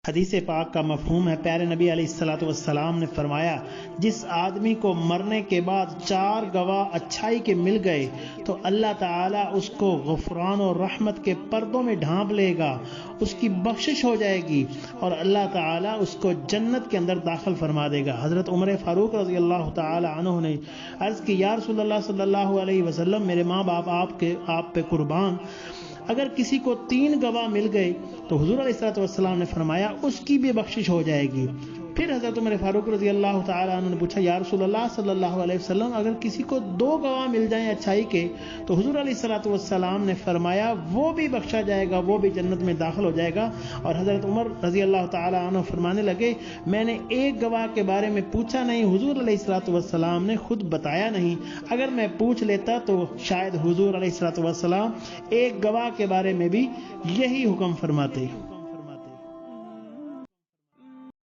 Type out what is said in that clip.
حدیث پاک کا مفہوم ہے، پیارے نبی علیہ الصلوۃ والسلام نے فرمایا، جس آدمی کو مرنے کے بعد 4 گواہ اچھائی کے مل گئے تو اللہ تعالیٰ اس کو غفران و رحمت کے پردوں میں ڈھانپ لے گا، اس کی بخشش ہو جائے گی اور اللہ تعالیٰ اس کو جنت کے اندر داخل فرما دے گا۔ حضرت عمر فاروق رضی اللہ تعالی عنہ نے عرض کی، یا رسول اللہ صلی اللہ علیہ وسلم، میرے ماں باپ آپ پہ قربان، اگر کسی کو 3 گواہ مل گئے تو حضور علیہ الصلوۃ والسلام نے فرمایا اس کی بھی بخشش ہو جائے گی۔ پھر حضرت عمر فاروق رضی اللہ تعالی عنہ نے پوچھا، یا رسول اللہ صلی اللہ علیہ وسلم، اگر کسی کو 2 گواہ مل جائیں اچھائی کے تو حضور علیہ الصلوۃ والسلام نے فرمایا وہ بھی بخشا جائے گا، وہ بھی جنت میں داخل ہو جائے گا۔ اور حضرت عمر رضی اللہ تعالی عنہ فرمانے لگے، میں نے 1 گواہ کے بارے میں پوچھا نہیں، حضور علیہ الصلوۃ والسلام نے خود بتایا نہیں، اگر میں پوچھ لیتا تو شاید حضور علیہ الصلوۃ والسلام 1 گواہ کے بارے میں بھی یہی حکم فرماتے۔